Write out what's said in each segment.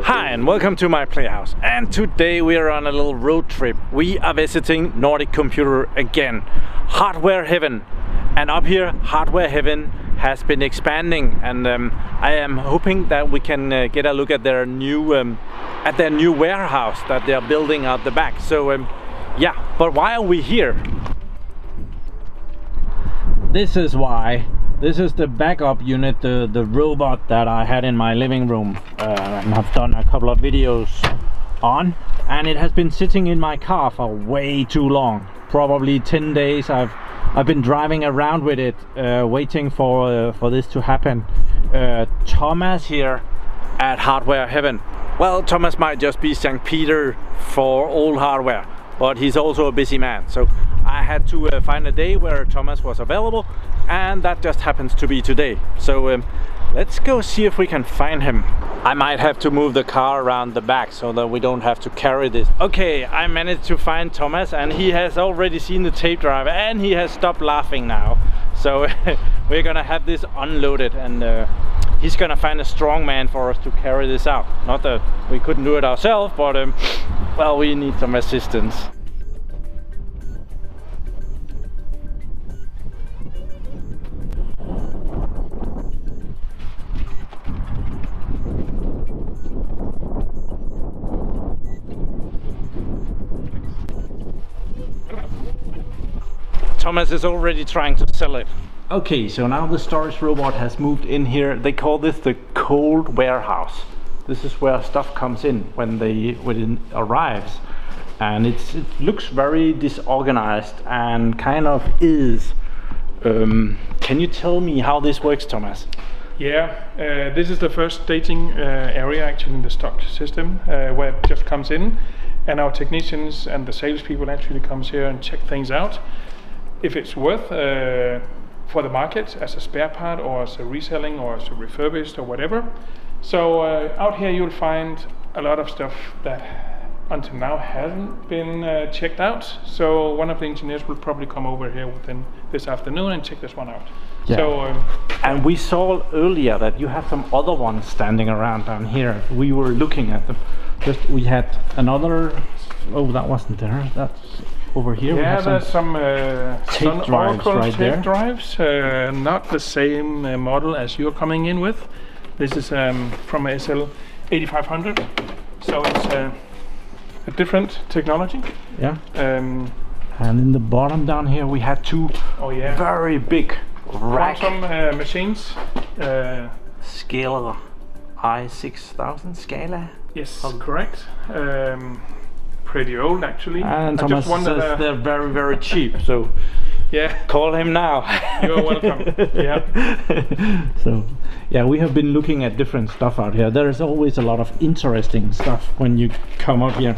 Hi and welcome to my playhouse, and today we are on a little road trip. We are visiting Nordic Computer again, hardware heaven, and up here hardware heaven has been expanding, and I am hoping that we can get a look at their new warehouse that they are building out the back. So yeah, but why are we here? This is why. This is the backup unit, the robot that I had in my living room and I've done a couple of videos on, and it has been sitting in my car for way too long, probably 10 days. I've been driving around with it, waiting for this to happen. Thomas here at Hardware Heaven. Well, Thomas might just be St. Peter for all hardware, but he's also a busy man. So I had to find a day where Thomas was available, and that just happens to be today. So let's go see if we can find him. I might have to move the car around the back so that we don't have to carry this. Okay, I managed to find Thomas, and he has already seen the tape drive and he has stopped laughing now. So we're gonna have this unloaded, and he's gonna find a strong man for us to carry this out. Not that we couldn't do it ourselves, but well, we need some assistance. Thomas is already trying to sell it. Okay, so now the storage robot has moved in here. They call this the cold warehouse. This is where stuff comes in when it arrives, and it looks very disorganized and kind of is. Can you tell me how this works, Thomas? Yeah, this is the first staging area actually in the stock system, where it just comes in, and our technicians and the salespeople actually comes here and check things out. If it's worth for the market as a spare part, or as a reselling, or as a refurbished, or whatever. So out here you'll find a lot of stuff that until now hasn't been checked out. So one of the engineers will probably come over here within this afternoon and check this one out. Yeah. So, and we saw earlier that you have some other ones standing around down here. We were looking at them. We had another. Oh, that wasn't there. That's over here. Yeah, there's some tape drives right there. Tape drives, not the same model as you're coming in with. This is from a SL 8500, so it's a different technology. Yeah. And in the bottom down here we had two very big rack machines. Scala i6000 Scala. Yes, correct. Pretty old actually. And Thomas says they're very, very cheap, so yeah, call him now. You're welcome. Yeah. So yeah, we have been looking at different stuff out here. There is always a lot of interesting stuff when you come up here.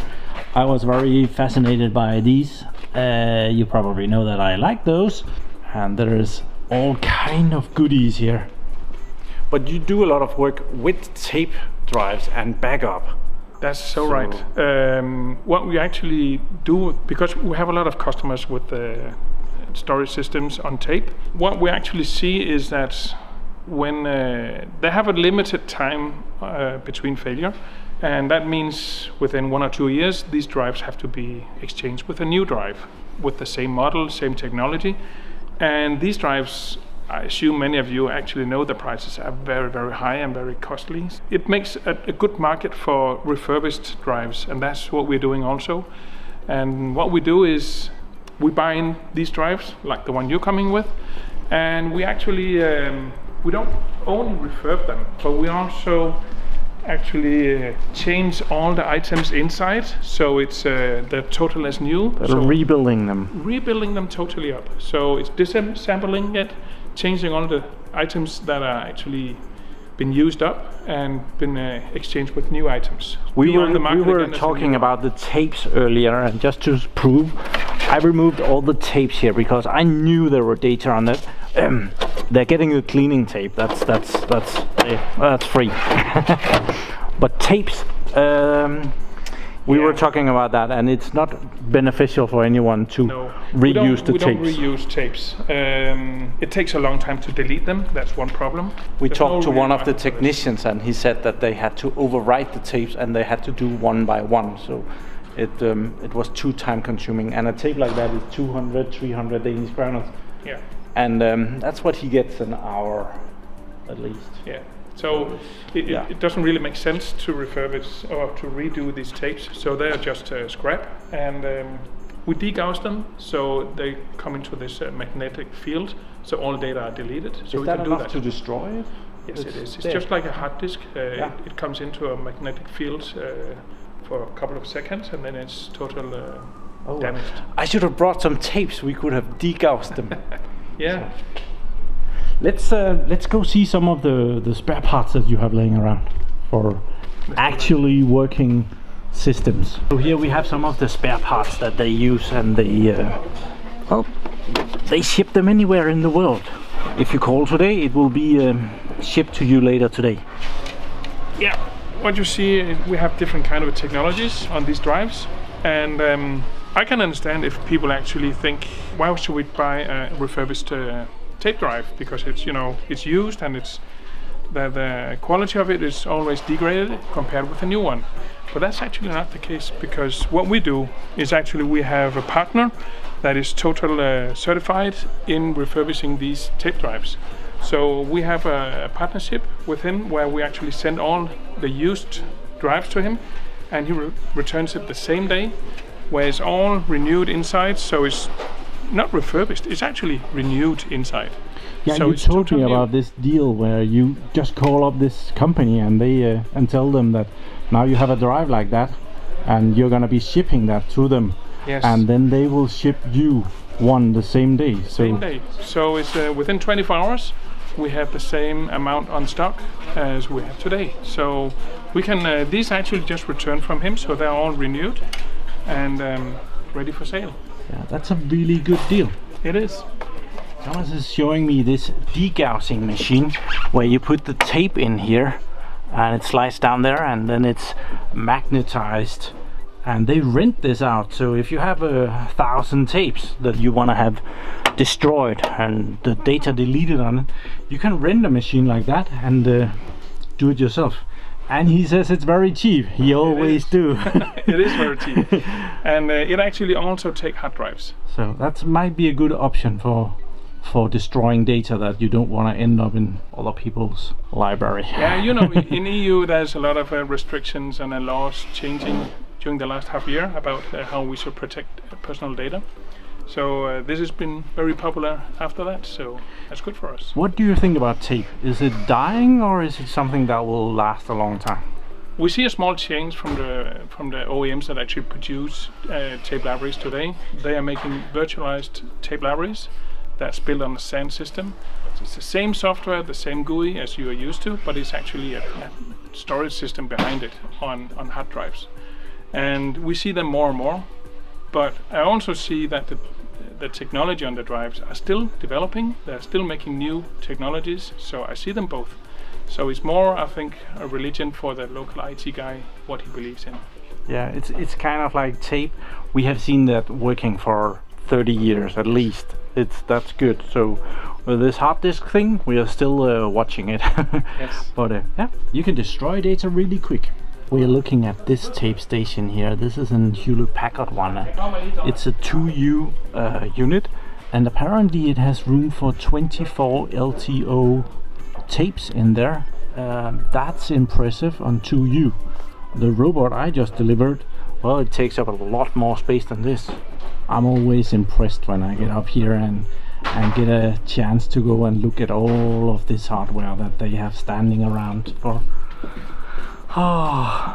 I was very fascinated by these. You probably know that I like those, and there is all kind of goodies here. But you do a lot of work with tape drives and backup. That's so right. What we actually do, because we have a lot of customers with storage systems on tape, what we actually see is that when they have a limited time between failure, and that means within 1 or 2 years these drives have to be exchanged with a new drive with the same model, same technology. And these drives, I assume many of you actually know the prices are very, very high and very costly. It makes a good market for refurbished drives, and that's what we're doing also. And what we do is we buy in these drives, like the one you're coming with, and we actually, we don't only refurb them, but we also actually change all the items inside, so it's they're total as new. So rebuilding them. Rebuilding them totally up. So it's disassembling it, changing all the items that are actually been used up and been exchanged with new items. We were talking about the tapes earlier, and just to prove, I removed all the tapes here because I knew there were data on it. They're getting the cleaning tape. That's free. But tapes, We were talking about that, and it's not beneficial for anyone to reuse the tapes. We don't reuse tapes. It takes a long time to delete them. That's one problem. We talked to one of the technicians, and he said that they had to overwrite the tapes, and they had to do one by one. So it was too time consuming. And a tape like that is 200, 300 Danish kroner. Yeah. And that's what he gets an hour, at least. Yeah. So it doesn't really make sense to refurbish or to redo these tapes. So they are just scrap, and we degauss them so they come into this magnetic field. So all data are deleted. So is that enough to destroy it? Yes, it is. It's just like a hard disk. It comes into a magnetic field for a couple of seconds, and then it's total damaged. I should have brought some tapes. We could have degaussed them. Yeah. So. Let's go see some of the spare parts that you have laying around for actually working systems. So here we have some of the spare parts that they use, and they ship them anywhere in the world. If you call today, it will be shipped to you later today. Yeah. What you see is we have different kind of technologies on these drives, and I can understand if people actually think, why should we buy a refurbished tape drive, because it's it's used, and it's the quality of it is always degraded compared with a new one. But that's actually not the case, because what we do is actually we have a partner that is total certified in refurbishing these tape drives. So we have a partnership with him where we actually send all the used drives to him, and he returns it the same day, where it's all renewed inside. So it's not refurbished, it's actually renewed inside. Yeah, so you told me about this deal where you just call up this company and they and tell them that now you have a drive like that, and you're gonna be shipping that to them. Yes. And then they will ship you one the same day. Same day. So it's within 24 hours we have the same amount on stock as we have today. So we can these actually just return from him, so they're all renewed and ready for sale. Yeah, that's a really good deal. It is. Thomas is showing me this degaussing machine where you put the tape in here and it slides down there, and then it's magnetized, and they rent this out. So if you have 1,000 tapes that you want to have destroyed and the data deleted on it, you can rent a machine like that and do it yourself. And he says it's very cheap. He always do. It is very cheap. And it actually also takes hard drives. So that might be a good option for destroying data that you don't want to end up in other people's library. Yeah, in EU there's a lot of restrictions and laws changing during the last half year about how we should protect personal data. So this has been very popular after that, so that's good for us. What do you think about tape? Is it dying, or is it something that will last a long time? We see a small change from the OEMs that actually produce tape libraries today. They are making virtualized tape libraries that's built on the SAN system. It's the same software, the same GUI as you are used to, but it's actually a storage system behind it on hard drives. And we see them more and more. But I also see that the technology on the drives are still developing. They're still making new technologies. So I see them both. So it's more, I think, a religion for the local IT guy, what he believes in. Yeah, it's kind of like tape. We have seen that working for 30 years at least. That's good. So with this hard disk thing, we are still watching it. Yes. But yeah, you can destroy data really quick. We're looking at this tape station here. This is an Hewlett-Packard one. It's a 2U unit, and apparently it has room for 24 LTO tapes in there. That's impressive on 2U. The robot I just delivered, well, it takes up a lot more space than this. I'm always impressed when I get up here and get a chance to go and look at all of this hardware that they have standing around for. Oh,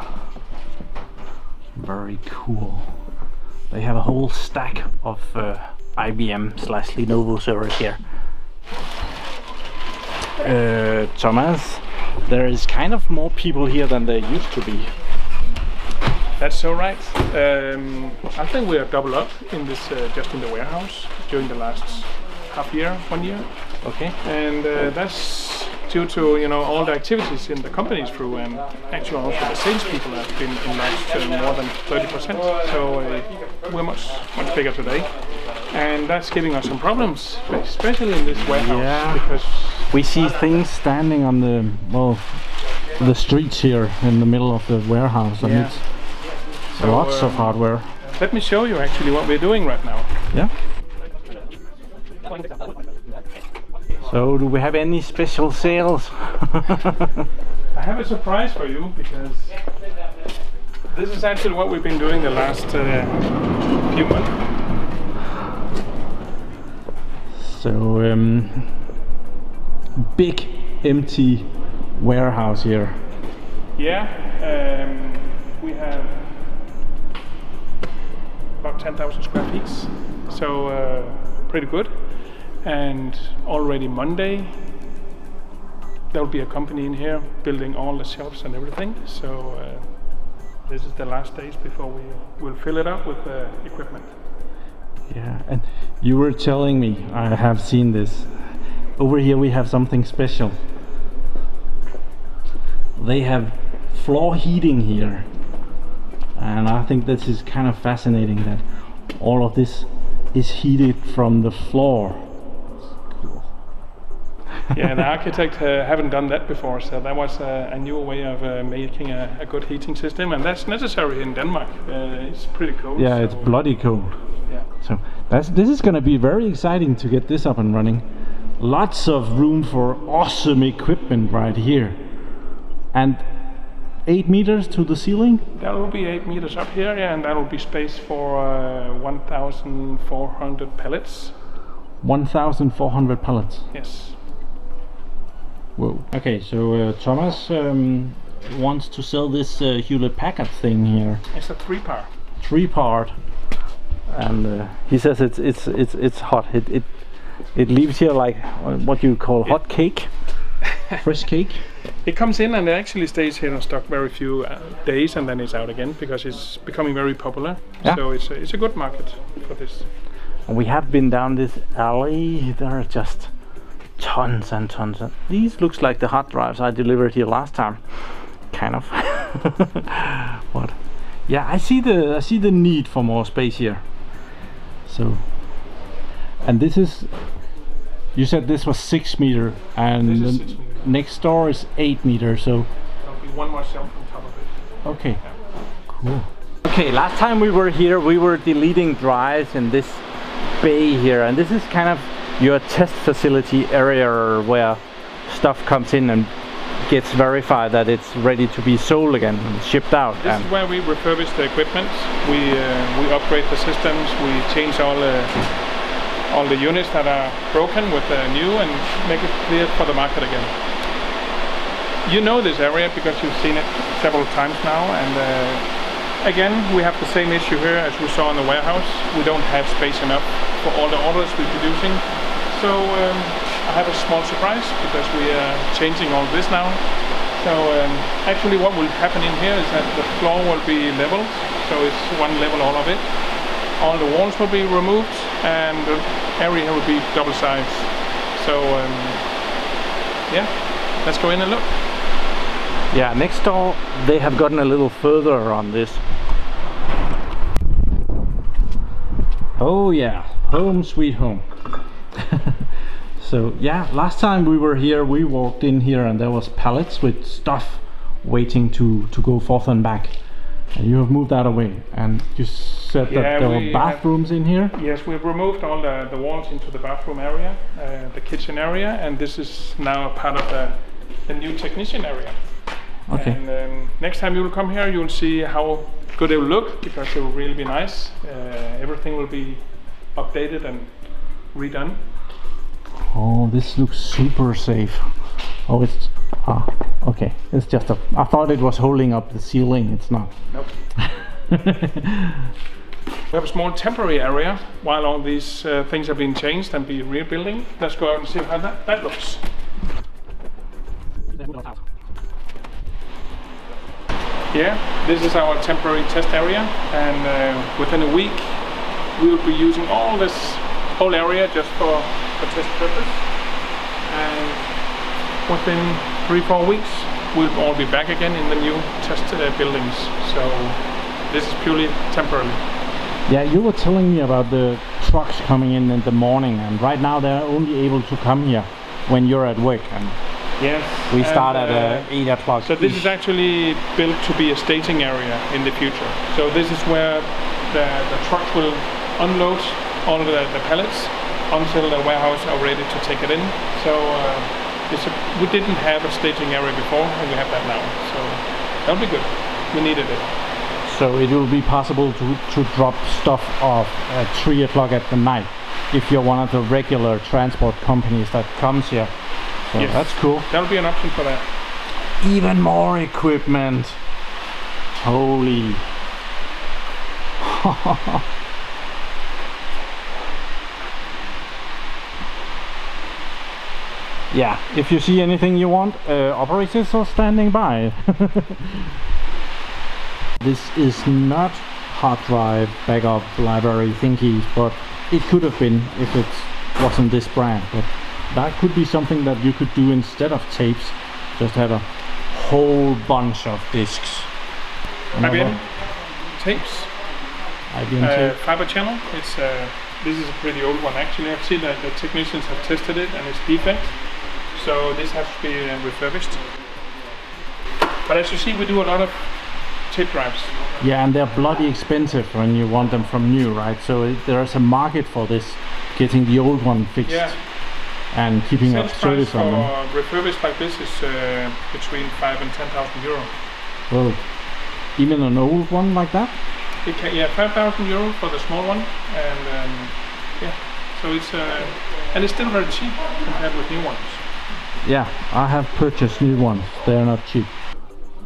very cool. They have a whole stack of IBM/Lenovo servers here. Thomas, there is kind of more people here than there used to be. That's so right. I think we are double up in this just in the warehouse during the last half year, 1 year. Okay. And that's due to, you know, all the activities in the company through, and actually also the salespeople have been enlarged more than 30%. So we're much bigger today, and that's giving us some problems, especially in this warehouse, because we see things standing on the streets here in the middle of the warehouse, and it's lots of hardware. Let me show you actually what we're doing right now. Yeah. So, do we have any special sales? I have a surprise for you, because this is actually what we've been doing the last few months. So, big empty warehouse here. Yeah, we have about 10,000 square feet, so pretty good. And already Monday there will be a company in here building all the shelves and everything, so this is the last days before we will fill it up with equipment. Yeah, and you were telling me, I have seen this, over here we have something special. They have floor heating here, and I think this is kind of fascinating that all of this is heated from the floor. Yeah, the architect haven't done that before, so that was a new way of making a good heating system, and that's necessary in Denmark. It's pretty cold. Yeah, so it's bloody cold. Yeah. So this is going to be very exciting to get this up and running. Lots of room for awesome equipment right here, and 8 meters to the ceiling. That will be 8 meters up here, yeah, and that will be space for 1,400 pallets. 1,400 pallets. Yes. Whoa. Okay, so Thomas wants to sell this Hewlett-Packard thing here. It's a three-part. Three-part, and he says it's hot. It leaves here like what you call hot cake, fresh cake. It comes in and it actually stays here in stock very few days, and then it's out again because it's becoming very popular. Yeah. So it's a good market for this. We have been down this alley. There are just tons and tons. These looks like the hard drives I delivered here last time, kind of. What? Yeah, I see the need for more space here. So, and this is. You said this was 6 meter, and this is 6 meter. Next door is 8 meters. So there'll be one more shelf on top of it. Okay. Yeah. Cool. Okay, last time we were here, we were deleting drives in this bay here, and this is kind of your test facility area where stuff comes in and gets verified that it's ready to be sold again and shipped out. This is where we refurbish the equipment. We upgrade the systems. We change all the units that are broken with new and make it clear for the market again. You know this area because you've seen it several times now, and again we have the same issue here as we saw in the warehouse. We don't have space enough for all the orders we're producing. So I have a small surprise because we are changing all this now. So actually what will happen in here is that the floor will be leveled, so it's one level all of it. All the walls will be removed and the area will be double size. So yeah, let's go in and look. Yeah, next door they have gotten a little further on this. Oh yeah, home sweet home. So yeah, last time we were here, we walked in here and there was pallets with stuff waiting to go forth and back. And you have moved that away, and you said that there were bathrooms in here? Yes, we've removed all the walls into the bathroom area, the kitchen area, and this is now a part of the new technician area. Okay. And next time you will come here, you will see how good it will look, because it will really be nice. Everything will be updated and redone. Oh, this looks super safe. Oh, it's okay. It's just I thought it was holding up the ceiling. It's not. Nope. We have a small temporary area while all these things have been changed and be rebuilding. Let's go out and see how that looks. Yeah, this is our temporary test area, and within a week we will be using all this whole area just for test purpose. And within 3-4 weeks, we'll all be back again in the new test buildings. So this is purely temporary. Yeah, you were telling me about the trucks coming in the morning, and right now they're only able to come here when you're at work. And yes, we start at 8 o'clock. So this is actually built to be a staging area in the future. So this is where the trucks will unload all of the pallets until the warehouse are ready to take it in. So we didn't have a staging area before, and we have that now. So that'll be good. We needed it. So it will be possible to drop stuff off at 3 o'clock at the night if you're one of the regular transport companies that comes here. So yes, that's cool. That'll be an option for that. Even more equipment. Holy. Yeah, if you see anything you want, operators are standing by. This is not hard drive backup library thingies, but it could have been if it wasn't this brand. But that could be something that you could do instead of tapes. Just have a whole bunch of discs. IBM tapes. IBM tape. Fiber channel. It's this is a pretty old one actually. I've seen that the technicians have tested it and it's defect. So this has to be refurbished. But as you see, we do a lot of tape drives. Yeah, and they're bloody expensive when you want them from new, right? So there's a market for this, getting the old one fixed, yeah, and keeping up service on them. Refurbished like this is between 5,000 and 10,000 euro. Well, even an old one like that? It can, yeah, 5,000 euro for the small one, and yeah, so it's and it's still very cheap compared with new ones. Yeah, I have purchased new ones. They're not cheap.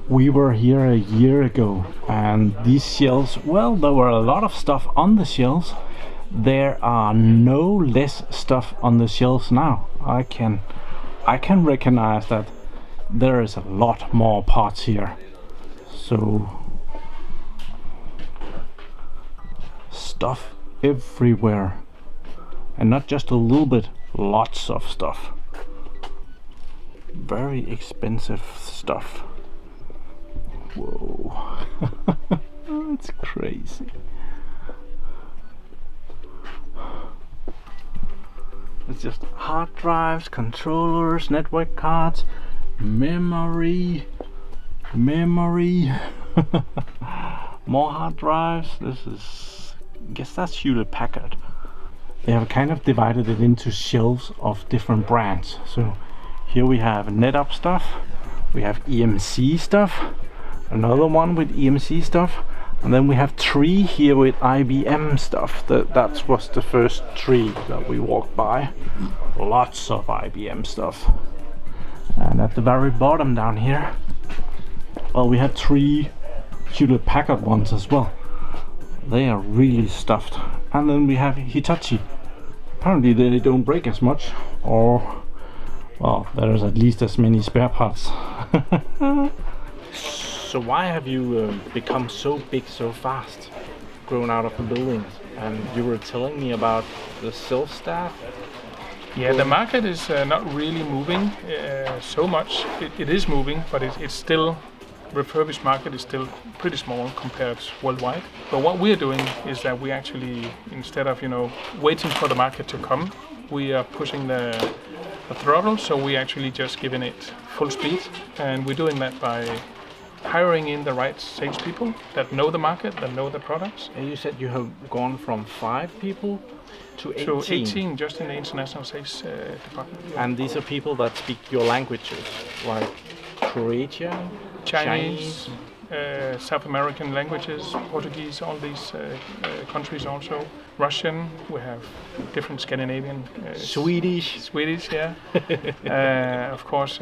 We were here a year ago, and these shelves, well, there were a lot of stuff on the shelves. There are no less stuff on the shelves now. I can recognize that there is a lot more parts here. So stuff everywhere, and not just a little bit, lots of stuff. Very expensive stuff. Whoa. It's crazy. It's just hard drives, controllers, network cards, memory. More hard drives. This is, I guess that's Hewlett-Packard. They have kind of divided it into shelves of different brands. So here we have NetApp stuff, we have EMC stuff, another one with EMC stuff, and then we have 3 here with IBM stuff. That was the first 3 that we walked by. Lots of IBM stuff. And at the very bottom down here, well, we have 3 Hewlett-Packard ones as well. They are really stuffed. And then we have Hitachi. Apparently they don't break as much, or well, there's at least as many spare parts. So why have you become so big so fast, grown out of the buildings? And you were telling me about the sales staff. Yeah, the market is not really moving so much. It is moving, but it's still, refurbished market is still pretty small compared worldwide. But what we're doing is that we actually, instead of waiting for the market to come, we are pushing the throttle. So we actually just giving it full speed, and we're doing that by hiring in the right salespeople that know the market, that know the products. And you said you have gone from 5 people to 18? To 18 just in the international sales department. And these are people that speak your languages, like Croatian, Chinese, South American languages, Portuguese, all these countries also. Russian, we have different Scandinavian. Swedish, yeah. Of course,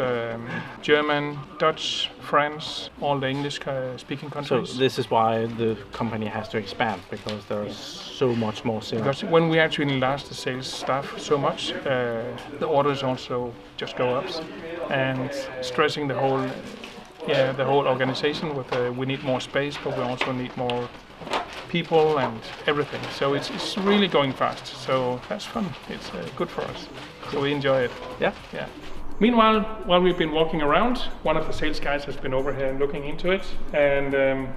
German, Dutch, France, all the English-speaking countries. So this is why the company has to expand, because there's so much more sales. Because when we actually enlarge the sales staff so much, the orders also just go up, and stressing the whole organization with we need more space, but we also need more people and everything. So it's really going fast. So that's fun. It's good for us. So we enjoy it. Yeah. Yeah. Meanwhile, while we've been walking around, one of the sales guys has been over here and looking into it, and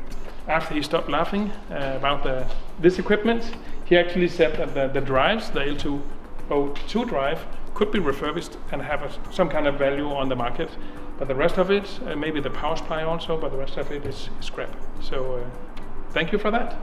after he stopped laughing about this equipment, he actually said that the drives, the L202 drive, could be refurbished and have some kind of value on the market. But the rest of it, maybe the power supply also, but the rest of it is scrap. So thank you for that.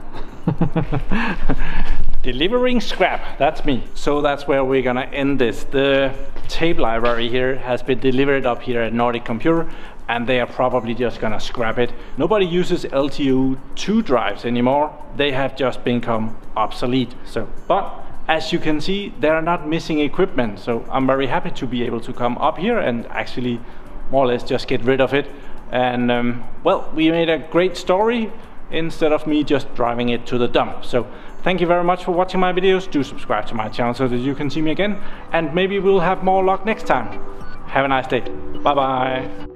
Delivering scrap, that's me. So that's where we're gonna end this. The tape library here has been delivered up here at Nordic Computer, and they are probably just gonna scrap it. Nobody uses L202 drives anymore. They have just become obsolete. So, but as you can see, they are not missing equipment. So I'm very happy to be able to come up here and actually more or less just get rid of it. And well, we made a great story instead of me just driving it to the dump. So thank you very much for watching my videos. Do subscribe to my channel so that you can see me again, and maybe we'll have more luck next time. Have a nice day. Bye bye.